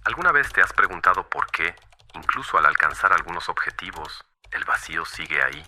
¿Alguna vez te has preguntado por qué, incluso al alcanzar algunos objetivos, el vacío sigue ahí?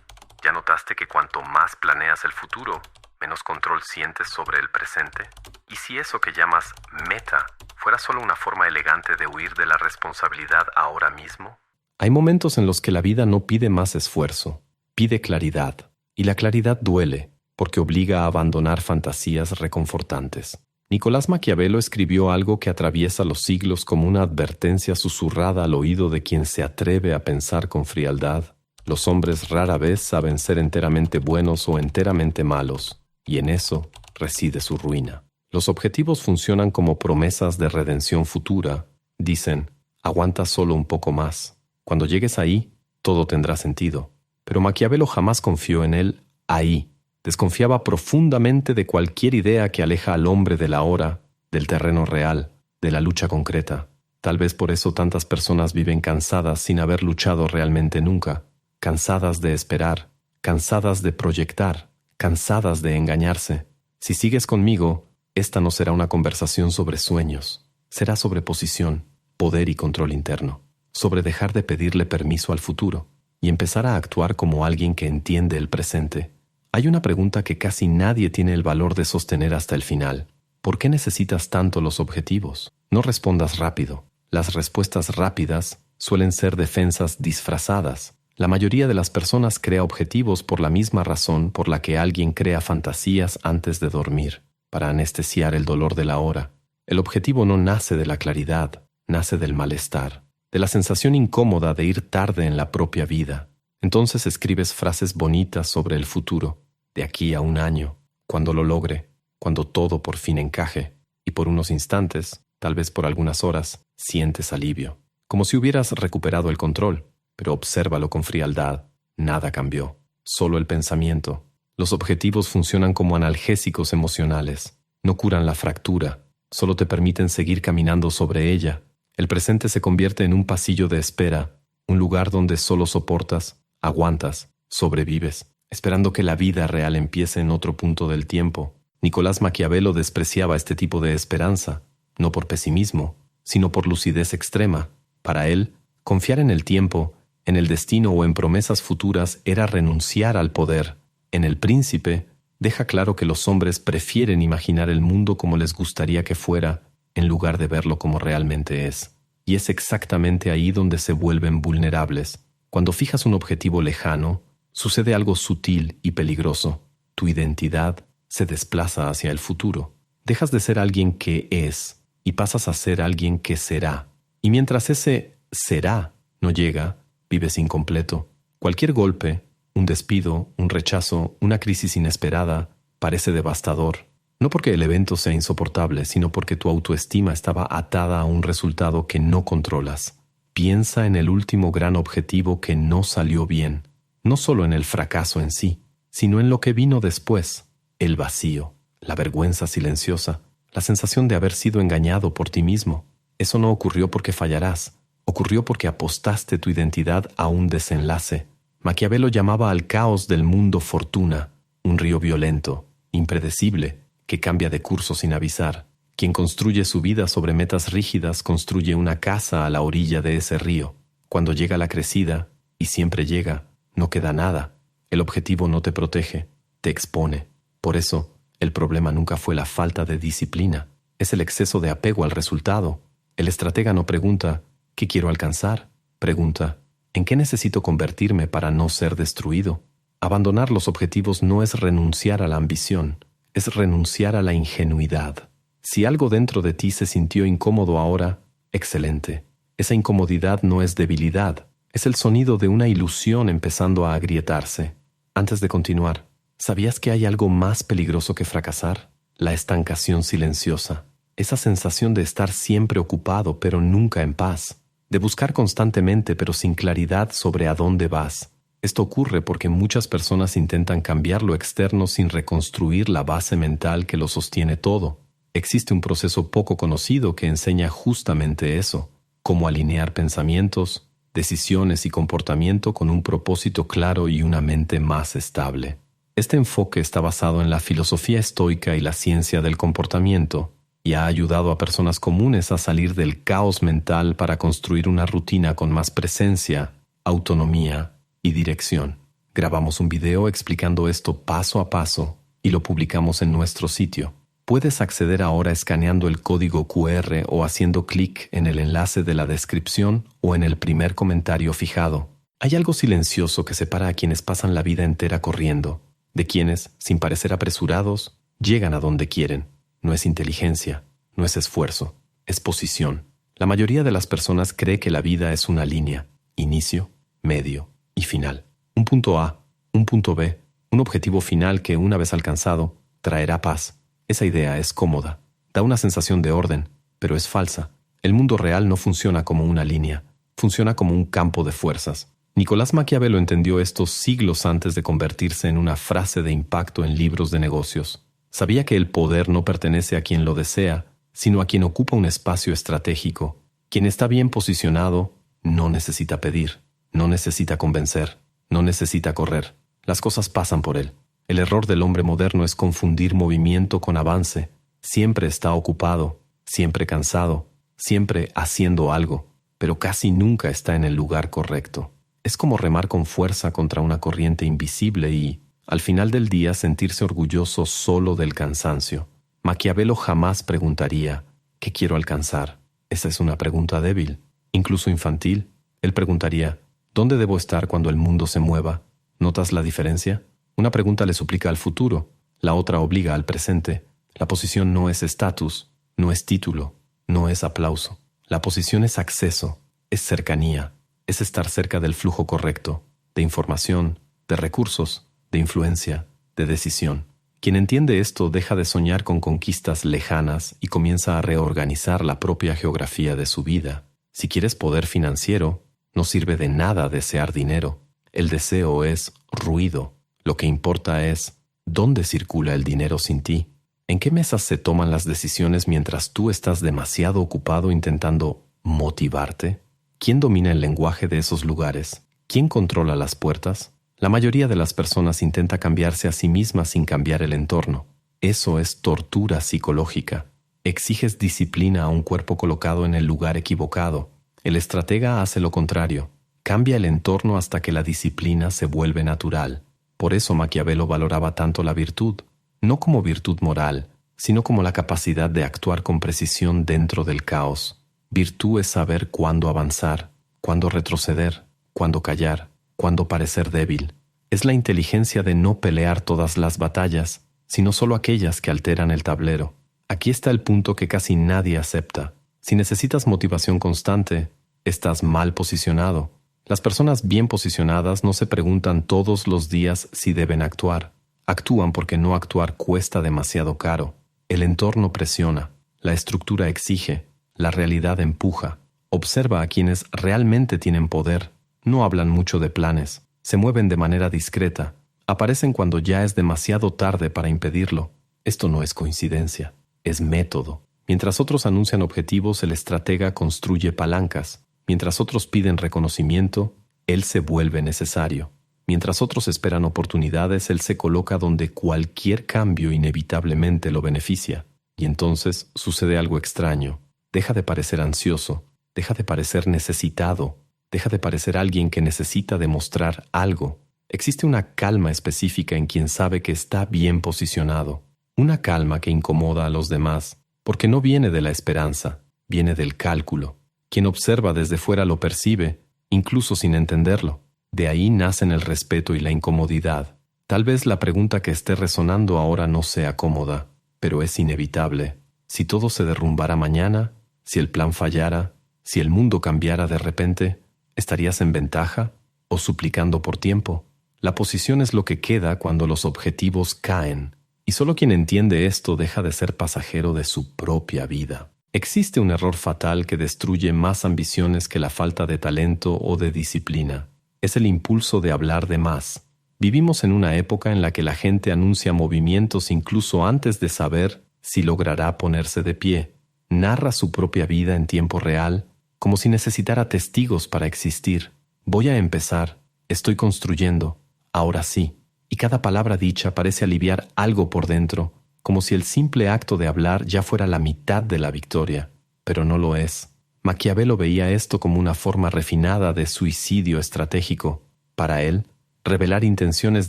¿Ya notaste que cuanto más planeas el futuro, menos control sientes sobre el presente? ¿Y si eso que llamas meta fuera solo una forma elegante de huir de la responsabilidad ahora mismo? Hay momentos en los que la vida no pide más esfuerzo, pide claridad. Y la claridad duele, porque obliga a abandonar fantasías reconfortantes. Nicolás Maquiavelo escribió algo que atraviesa los siglos como una advertencia susurrada al oído de quien se atreve a pensar con frialdad. Los hombres rara vez saben ser enteramente buenos o enteramente malos, y en eso reside su ruina. Los objetivos funcionan como promesas de redención futura. Dicen, aguanta solo un poco más. Cuando llegues ahí, todo tendrá sentido. Pero Maquiavelo jamás confió en él ahí. Desconfiaba profundamente de cualquier idea que aleja al hombre de la hora, del terreno real, de la lucha concreta. Tal vez por eso tantas personas viven cansadas sin haber luchado realmente nunca, cansadas de esperar, cansadas de proyectar, cansadas de engañarse. Si sigues conmigo, esta no será una conversación sobre sueños, será sobre posición, poder y control interno, sobre dejar de pedirle permiso al futuro y empezar a actuar como alguien que entiende el presente. Hay una pregunta que casi nadie tiene el valor de sostener hasta el final. ¿Por qué necesitas tanto los objetivos? No respondas rápido. Las respuestas rápidas suelen ser defensas disfrazadas. La mayoría de las personas crea objetivos por la misma razón por la que alguien crea fantasías antes de dormir, para anestesiar el dolor de la hora. El objetivo no nace de la claridad, nace del malestar, de la sensación incómoda de ir tarde en la propia vida. Entonces escribes frases bonitas sobre el futuro, de aquí a un año, cuando lo logre, cuando todo por fin encaje, y por unos instantes, tal vez por algunas horas, sientes alivio, como si hubieras recuperado el control, pero obsérvalo con frialdad. Nada cambió, solo el pensamiento. Los objetivos funcionan como analgésicos emocionales, no curan la fractura, solo te permiten seguir caminando sobre ella. El presente se convierte en un pasillo de espera, un lugar donde solo soportas, aguantas, sobrevives, esperando que la vida real empiece en otro punto del tiempo. Nicolás Maquiavelo despreciaba este tipo de esperanza, no por pesimismo, sino por lucidez extrema. Para él, confiar en el tiempo, en el destino o en promesas futuras era renunciar al poder. En El Príncipe, deja claro que los hombres prefieren imaginar el mundo como les gustaría que fuera, en lugar de verlo como realmente es. Y es exactamente ahí donde se vuelven vulnerables. Cuando fijas un objetivo lejano, sucede algo sutil y peligroso. Tu identidad se desplaza hacia el futuro. Dejas de ser alguien que es y pasas a ser alguien que será. Y mientras ese será no llega, vives incompleto. Cualquier golpe, un despido, un rechazo, una crisis inesperada, parece devastador. No porque el evento sea insoportable, sino porque tu autoestima estaba atada a un resultado que no controlas. Piensa en el último gran objetivo que no salió bien. No solo en el fracaso en sí, sino en lo que vino después. El vacío, la vergüenza silenciosa, la sensación de haber sido engañado por ti mismo. Eso no ocurrió porque fallarás. Ocurrió porque apostaste tu identidad a un desenlace. Maquiavelo llamaba al caos del mundo fortuna, un río violento, impredecible, que cambia de curso sin avisar. Quien construye su vida sobre metas rígidas construye una casa a la orilla de ese río. Cuando llega la crecida, y siempre llega, no queda nada. El objetivo no te protege, te expone. Por eso, el problema nunca fue la falta de disciplina, es el exceso de apego al resultado. El estratega no pregunta, ¿qué quiero alcanzar? Pregunta, ¿en qué necesito convertirme para no ser destruido? Abandonar los objetivos no es renunciar a la ambición, es renunciar a la ingenuidad. Si algo dentro de ti se sintió incómodo ahora, excelente. Esa incomodidad no es debilidad, es el sonido de una ilusión empezando a agrietarse. Antes de continuar, ¿sabías que hay algo más peligroso que fracasar? La estancación silenciosa. Esa sensación de estar siempre ocupado pero nunca en paz. De buscar constantemente pero sin claridad sobre a dónde vas. Esto ocurre porque muchas personas intentan cambiar lo externo sin reconstruir la base mental que lo sostiene todo. Existe un proceso poco conocido que enseña justamente eso, cómo alinear pensamientos, decisiones y comportamiento con un propósito claro y una mente más estable. Este enfoque está basado en la filosofía estoica y la ciencia del comportamiento, y ha ayudado a personas comunes a salir del caos mental para construir una rutina con más presencia, autonomía y dirección. Grabamos un video explicando esto paso a paso y lo publicamos en nuestro sitio. Puedes acceder ahora escaneando el código QR o haciendo clic en el enlace de la descripción o en el primer comentario fijado. Hay algo silencioso que separa a quienes pasan la vida entera corriendo, de quienes, sin parecer apresurados, llegan a donde quieren. No es inteligencia, no es esfuerzo, es posición. La mayoría de las personas cree que la vida es una línea, inicio, medio y final. Un punto A, un punto B, un objetivo final que, una vez alcanzado, traerá paz. Esa idea es cómoda, da una sensación de orden, pero es falsa. El mundo real no funciona como una línea, funciona como un campo de fuerzas. Nicolás Maquiavelo entendió esto siglos antes de convertirse en una frase de impacto en libros de negocios. Sabía que el poder no pertenece a quien lo desea, sino a quien ocupa un espacio estratégico. Quien está bien posicionado no necesita pedir, no necesita convencer, no necesita correr. Las cosas pasan por él. El error del hombre moderno es confundir movimiento con avance. Siempre está ocupado, siempre cansado, siempre haciendo algo, pero casi nunca está en el lugar correcto. Es como remar con fuerza contra una corriente invisible y, al final del día, sentirse orgulloso solo del cansancio. Maquiavelo jamás preguntaría, ¿qué quiero alcanzar? Esa es una pregunta débil, incluso infantil. Él preguntaría, ¿dónde debo estar cuando el mundo se mueva? ¿Notas la diferencia? Una pregunta le suplica al futuro, la otra obliga al presente. La posición no es estatus, no es título, no es aplauso. La posición es acceso, es cercanía, es estar cerca del flujo correcto, de información, de recursos, de influencia, de decisión. Quien entiende esto deja de soñar con conquistas lejanas y comienza a reorganizar la propia geografía de su vida. Si quieres poder financiero, no sirve de nada desear dinero. El deseo es ruido. Lo que importa es dónde circula el dinero sin ti. ¿En qué mesas se toman las decisiones mientras tú estás demasiado ocupado intentando motivarte? ¿Quién domina el lenguaje de esos lugares? ¿Quién controla las puertas? La mayoría de las personas intenta cambiarse a sí misma sin cambiar el entorno. Eso es tortura psicológica. Exiges disciplina a un cuerpo colocado en el lugar equivocado. El estratega hace lo contrario. Cambia el entorno hasta que la disciplina se vuelve natural. Por eso Maquiavelo valoraba tanto la virtud, no como virtud moral, sino como la capacidad de actuar con precisión dentro del caos. Virtud es saber cuándo avanzar, cuándo retroceder, cuándo callar, cuándo parecer débil. Es la inteligencia de no pelear todas las batallas, sino solo aquellas que alteran el tablero. Aquí está el punto que casi nadie acepta. Si necesitas motivación constante, estás mal posicionado. Las personas bien posicionadas no se preguntan todos los días si deben actuar. Actúan porque no actuar cuesta demasiado caro. El entorno presiona, la estructura exige, la realidad empuja. Observa a quienes realmente tienen poder. No hablan mucho de planes, se mueven de manera discreta, aparecen cuando ya es demasiado tarde para impedirlo. Esto no es coincidencia, es método. Mientras otros anuncian objetivos, el estratega construye palancas. Mientras otros piden reconocimiento, él se vuelve necesario. Mientras otros esperan oportunidades, él se coloca donde cualquier cambio inevitablemente lo beneficia. Y entonces sucede algo extraño. Deja de parecer ansioso, deja de parecer necesitado, deja de parecer alguien que necesita demostrar algo. Existe una calma específica en quien sabe que está bien posicionado. Una calma que incomoda a los demás, porque no viene de la esperanza, viene del cálculo. Quien observa desde fuera lo percibe, incluso sin entenderlo. De ahí nacen el respeto y la incomodidad. Tal vez la pregunta que esté resonando ahora no sea cómoda, pero es inevitable. Si todo se derrumbara mañana, si el plan fallara, si el mundo cambiara de repente, ¿estarías en ventaja o suplicando por tiempo? La posición es lo que queda cuando los objetivos caen, y solo quien entiende esto deja de ser pasajero de su propia vida. Existe un error fatal que destruye más ambiciones que la falta de talento o de disciplina. Es el impulso de hablar de más. Vivimos en una época en la que la gente anuncia movimientos incluso antes de saber si logrará ponerse de pie. Narra su propia vida en tiempo real, como si necesitara testigos para existir. Voy a empezar, estoy construyendo, ahora sí. Y cada palabra dicha parece aliviar algo por dentro, como si el simple acto de hablar ya fuera la mitad de la victoria, pero no lo es. Maquiavelo veía esto como una forma refinada de suicidio estratégico. Para él, revelar intenciones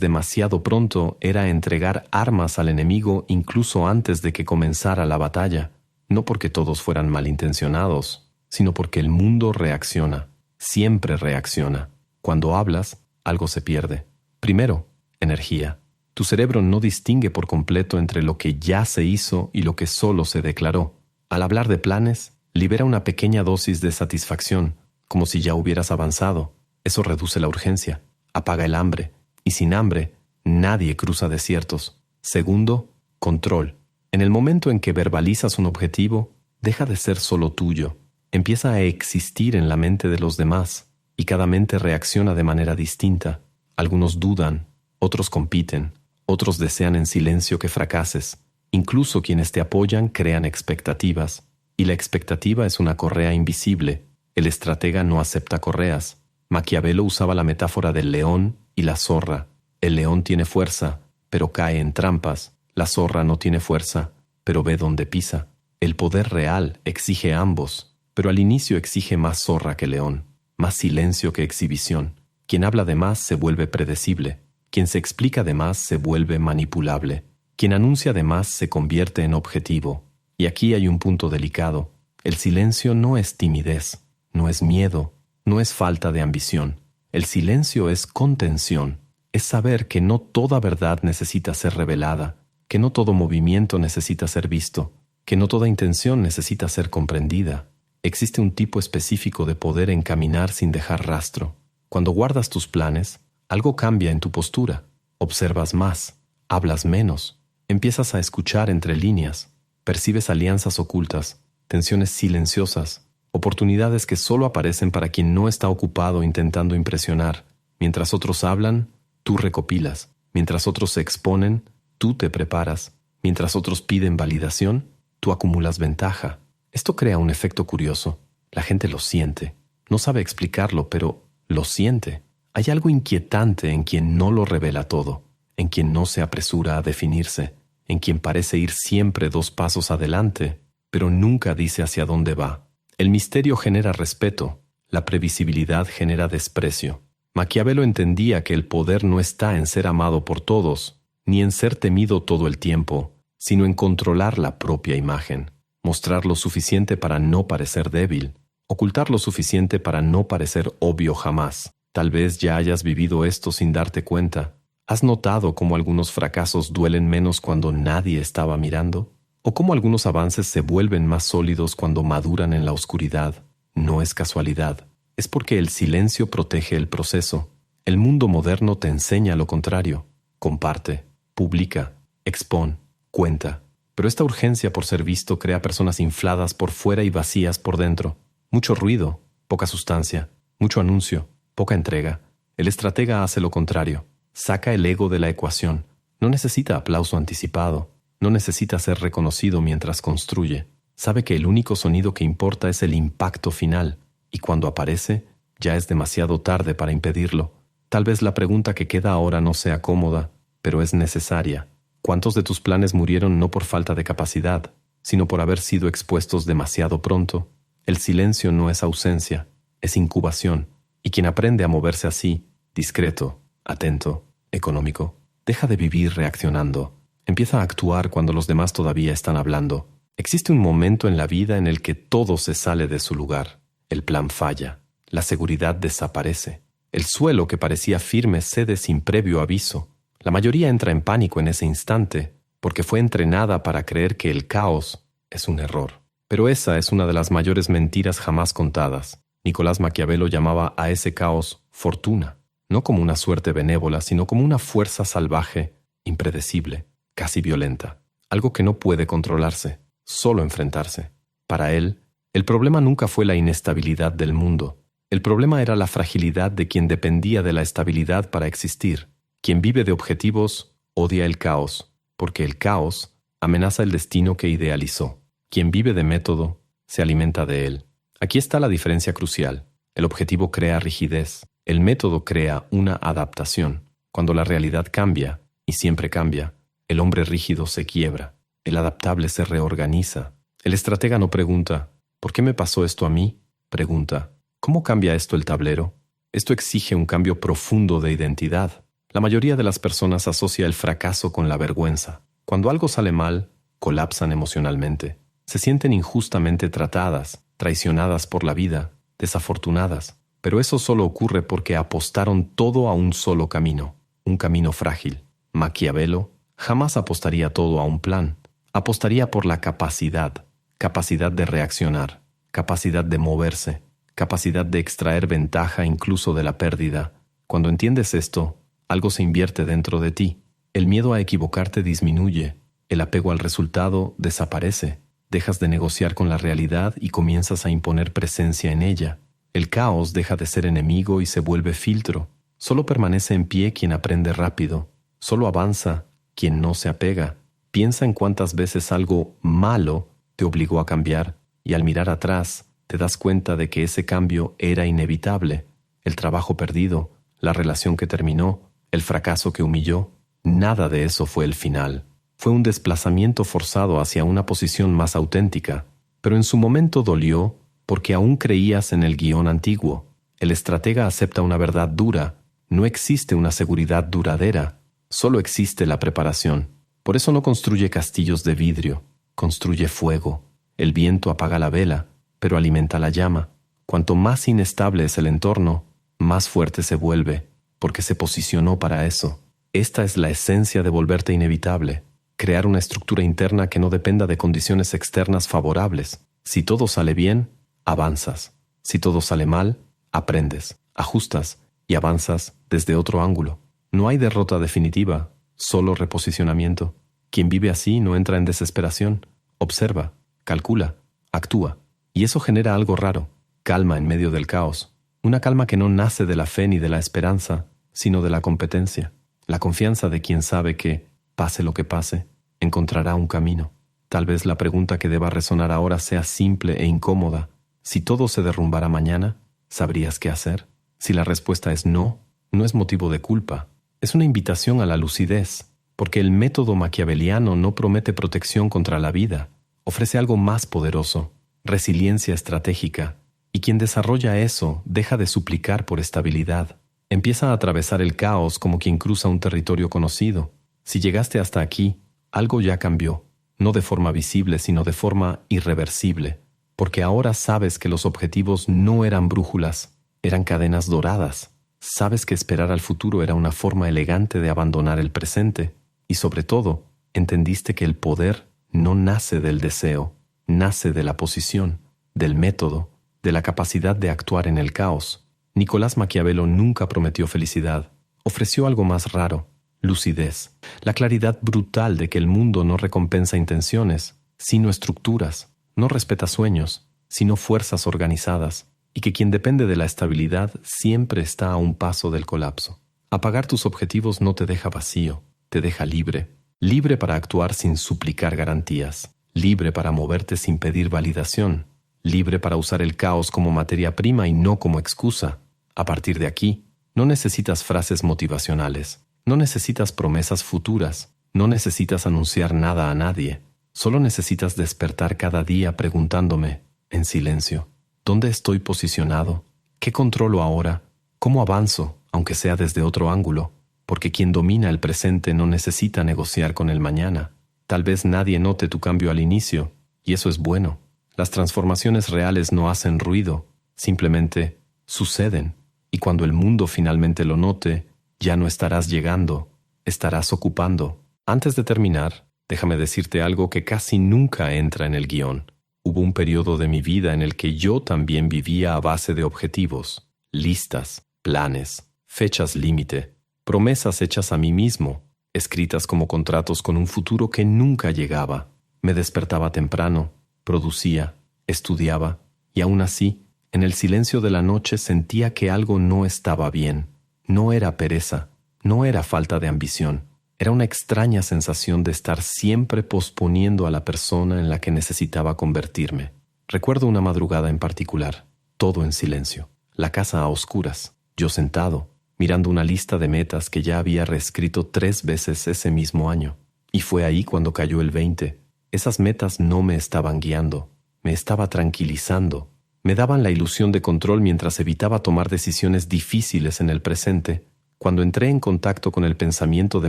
demasiado pronto era entregar armas al enemigo incluso antes de que comenzara la batalla, no porque todos fueran malintencionados, sino porque el mundo reacciona, siempre reacciona. Cuando hablas, algo se pierde. Primero, energía. Tu cerebro no distingue por completo entre lo que ya se hizo y lo que solo se declaró. Al hablar de planes, libera una pequeña dosis de satisfacción, como si ya hubieras avanzado. Eso reduce la urgencia, apaga el hambre, y sin hambre, nadie cruza desiertos. Segundo, control. En el momento en que verbalizas un objetivo, deja de ser solo tuyo. Empieza a existir en la mente de los demás, y cada mente reacciona de manera distinta. Algunos dudan, otros compiten, otros desean en silencio que fracases. Incluso quienes te apoyan crean expectativas, y la expectativa es una correa invisible. El estratega no acepta correas. Maquiavelo usaba la metáfora del león y la zorra. El león tiene fuerza, pero cae en trampas. La zorra no tiene fuerza, pero ve dónde pisa. El poder real exige ambos, pero al inicio exige más zorra que león, más silencio que exhibición. Quien habla de más se vuelve predecible. Quien se explica de más se vuelve manipulable. Quien anuncia de más se convierte en objetivo. Y aquí hay un punto delicado. El silencio no es timidez, no es miedo, no es falta de ambición. El silencio es contención. Es saber que no toda verdad necesita ser revelada, que no todo movimiento necesita ser visto, que no toda intención necesita ser comprendida. Existe un tipo específico de poder en caminar sin dejar rastro. Cuando guardas tus planes, algo cambia en tu postura. Observas más, hablas menos, empiezas a escuchar entre líneas, percibes alianzas ocultas, tensiones silenciosas, oportunidades que solo aparecen para quien no está ocupado intentando impresionar. Mientras otros hablan, tú recopilas. Mientras otros se exponen, tú te preparas. Mientras otros piden validación, tú acumulas ventaja. Esto crea un efecto curioso. La gente lo siente. No sabe explicarlo, pero lo siente. Hay algo inquietante en quien no lo revela todo, en quien no se apresura a definirse, en quien parece ir siempre 2 pasos adelante, pero nunca dice hacia dónde va. El misterio genera respeto, la previsibilidad genera desprecio. Maquiavelo entendía que el poder no está en ser amado por todos, ni en ser temido todo el tiempo, sino en controlar la propia imagen, mostrar lo suficiente para no parecer débil, ocultar lo suficiente para no parecer obvio jamás. Tal vez ya hayas vivido esto sin darte cuenta. ¿Has notado cómo algunos fracasos duelen menos cuando nadie estaba mirando? ¿O cómo algunos avances se vuelven más sólidos cuando maduran en la oscuridad? No es casualidad. Es porque el silencio protege el proceso. El mundo moderno te enseña lo contrario. Comparte, publica, expón, cuenta. Pero esta urgencia por ser visto crea personas infladas por fuera y vacías por dentro. Mucho ruido, poca sustancia, mucho anuncio, poca entrega. El estratega hace lo contrario. Saca el ego de la ecuación. No necesita aplauso anticipado. No necesita ser reconocido mientras construye. Sabe que el único sonido que importa es el impacto final. Y cuando aparece, ya es demasiado tarde para impedirlo. Tal vez la pregunta que queda ahora no sea cómoda, pero es necesaria. ¿Cuántos de tus planes murieron no por falta de capacidad, sino por haber sido expuestos demasiado pronto? El silencio no es ausencia, es incubación. Y quien aprende a moverse así, discreto, atento, económico, deja de vivir reaccionando. Empieza a actuar cuando los demás todavía están hablando. Existe un momento en la vida en el que todo se sale de su lugar. El plan falla, la seguridad desaparece. El suelo que parecía firme cede sin previo aviso. La mayoría entra en pánico en ese instante, porque fue entrenada para creer que el caos es un error. Pero esa es una de las mayores mentiras jamás contadas. Nicolás Maquiavelo llamaba a ese caos fortuna, no como una suerte benévola, sino como una fuerza salvaje, impredecible, casi violenta. Algo que no puede controlarse, solo enfrentarse. Para él, el problema nunca fue la inestabilidad del mundo. El problema era la fragilidad de quien dependía de la estabilidad para existir. Quien vive de objetivos odia el caos, porque el caos amenaza el destino que idealizó. Quien vive de método se alimenta de él. Aquí está la diferencia crucial. El objetivo crea rigidez. El método crea una adaptación. Cuando la realidad cambia, y siempre cambia, el hombre rígido se quiebra. El adaptable se reorganiza. El estratega no pregunta, ¿por qué me pasó esto a mí? Pregunta, ¿cómo cambia esto el tablero? Esto exige un cambio profundo de identidad. La mayoría de las personas asocia el fracaso con la vergüenza. Cuando algo sale mal, colapsan emocionalmente. Se sienten injustamente tratadas, traicionadas por la vida, desafortunadas. Pero eso solo ocurre porque apostaron todo a un solo camino, un camino frágil. Maquiavelo jamás apostaría todo a un plan. Apostaría por la capacidad de reaccionar, capacidad de moverse, capacidad de extraer ventaja incluso de la pérdida. Cuando entiendes esto, algo se invierte dentro de ti. El miedo a equivocarte disminuye, el apego al resultado desaparece, dejas de negociar con la realidad y comienzas a imponer presencia en ella. El caos deja de ser enemigo y se vuelve filtro. Solo permanece en pie quien aprende rápido. Solo avanza quien no se apega. Piensa en cuántas veces algo malo te obligó a cambiar y al mirar atrás te das cuenta de que ese cambio era inevitable. El trabajo perdido, la relación que terminó, el fracaso que humilló, nada de eso fue el final. Fue un desplazamiento forzado hacia una posición más auténtica, pero en su momento dolió porque aún creías en el guión antiguo. El estratega acepta una verdad dura. No existe una seguridad duradera, solo existe la preparación. Por eso no construye castillos de vidrio, construye fuego. El viento apaga la vela, pero alimenta la llama. Cuanto más inestable es el entorno, más fuerte se vuelve, porque se posicionó para eso. Esta es la esencia de volverte inevitable. Crear una estructura interna que no dependa de condiciones externas favorables. Si todo sale bien, avanzas. Si todo sale mal, aprendes, ajustas y avanzas desde otro ángulo. No hay derrota definitiva, solo reposicionamiento. Quien vive así no entra en desesperación. Observa, calcula, actúa. Y eso genera algo raro, calma en medio del caos. Una calma que no nace de la fe ni de la esperanza, sino de la competencia. La confianza de quien sabe que, pase lo que pase, encontrará un camino. Tal vez la pregunta que deba resonar ahora sea simple e incómoda. Si todo se derrumbara mañana, ¿sabrías qué hacer? Si la respuesta es no, no es motivo de culpa. Es una invitación a la lucidez, porque el método maquiaveliano no promete protección contra la vida. Ofrece algo más poderoso, resiliencia estratégica. Y quien desarrolla eso deja de suplicar por estabilidad. Empieza a atravesar el caos como quien cruza un territorio conocido. Si llegaste hasta aquí, algo ya cambió, no de forma visible, sino de forma irreversible, porque ahora sabes que los objetivos no eran brújulas, eran cadenas doradas. Sabes que esperar al futuro era una forma elegante de abandonar el presente, y sobre todo, entendiste que el poder no nace del deseo, nace de la posición, del método, de la capacidad de actuar en el caos. Nicolás Maquiavelo nunca prometió felicidad, ofreció algo más raro, lucidez, la claridad brutal de que el mundo no recompensa intenciones, sino estructuras, no respeta sueños, sino fuerzas organizadas, y que quien depende de la estabilidad siempre está a un paso del colapso. Apagar tus objetivos no te deja vacío, te deja libre, libre para actuar sin suplicar garantías, libre para moverte sin pedir validación, libre para usar el caos como materia prima y no como excusa. A partir de aquí, no necesitas frases motivacionales, no necesitas promesas futuras, no necesitas anunciar nada a nadie. Solo necesitas despertar cada día preguntándome, en silencio, ¿dónde estoy posicionado? ¿Qué controlo ahora? ¿Cómo avanzo, aunque sea desde otro ángulo? Porque quien domina el presente no necesita negociar con el mañana. Tal vez nadie note tu cambio al inicio, y eso es bueno. Las transformaciones reales no hacen ruido, simplemente suceden. Y cuando el mundo finalmente lo note, ya no estarás llegando, estarás ocupando. Antes de terminar, déjame decirte algo que casi nunca entra en el guión. Hubo un periodo de mi vida en el que yo también vivía a base de objetivos, listas, planes, fechas límite, promesas hechas a mí mismo, escritas como contratos con un futuro que nunca llegaba. Me despertaba temprano, producía, estudiaba, y aún así, en el silencio de la noche sentía que algo no estaba bien. No era pereza, no era falta de ambición. Era una extraña sensación de estar siempre posponiendo a la persona en la que necesitaba convertirme. Recuerdo una madrugada en particular, todo en silencio, la casa a oscuras, yo sentado, mirando una lista de metas que ya había reescrito 3 veces ese mismo año. Y fue ahí cuando cayó el 20. Esas metas no me estaban guiando, me estaba tranquilizando, me daban la ilusión de control mientras evitaba tomar decisiones difíciles en el presente. Cuando entré en contacto con el pensamiento de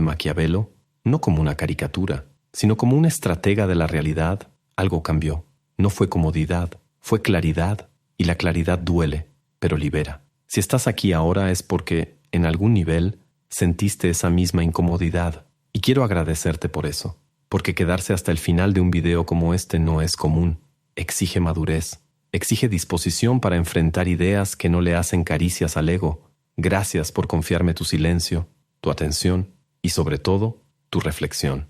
Maquiavelo, no como una caricatura, sino como un estratega de la realidad, algo cambió. No fue comodidad, fue claridad, y la claridad duele, pero libera. Si estás aquí ahora es porque, en algún nivel, sentiste esa misma incomodidad, y quiero agradecerte por eso, porque quedarse hasta el final de un video como este no es común. Exige madurez, exige disposición para enfrentar ideas que no le hacen caricias al ego. Gracias por confiarme tu silencio, tu atención y, sobre todo, tu reflexión.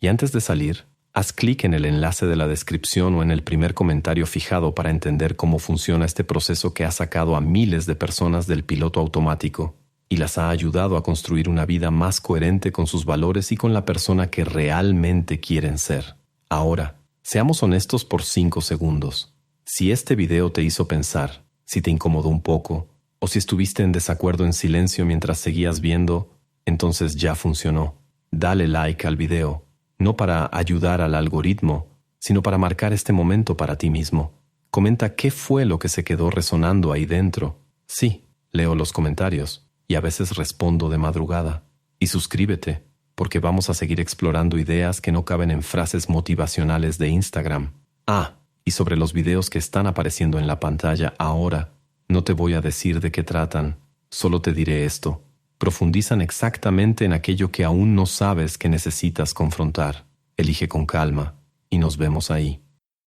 Y antes de salir, haz clic en el enlace de la descripción o en el primer comentario fijado para entender cómo funciona este proceso que ha sacado a miles de personas del piloto automático y las ha ayudado a construir una vida más coherente con sus valores y con la persona que realmente quieren ser. Ahora, seamos honestos por 5 segundos. Si este video te hizo pensar, si te incomodó un poco, o si estuviste en desacuerdo en silencio mientras seguías viendo, entonces ya funcionó. Dale like al video, no para ayudar al algoritmo, sino para marcar este momento para ti mismo. Comenta qué fue lo que se quedó resonando ahí dentro. Sí, leo los comentarios y a veces respondo de madrugada. Y suscríbete, porque vamos a seguir explorando ideas que no caben en frases motivacionales de Instagram. Y sobre los videos que están apareciendo en la pantalla ahora, no te voy a decir de qué tratan, solo te diré esto. Profundizan exactamente en aquello que aún no sabes que necesitas confrontar. Elige con calma y nos vemos ahí.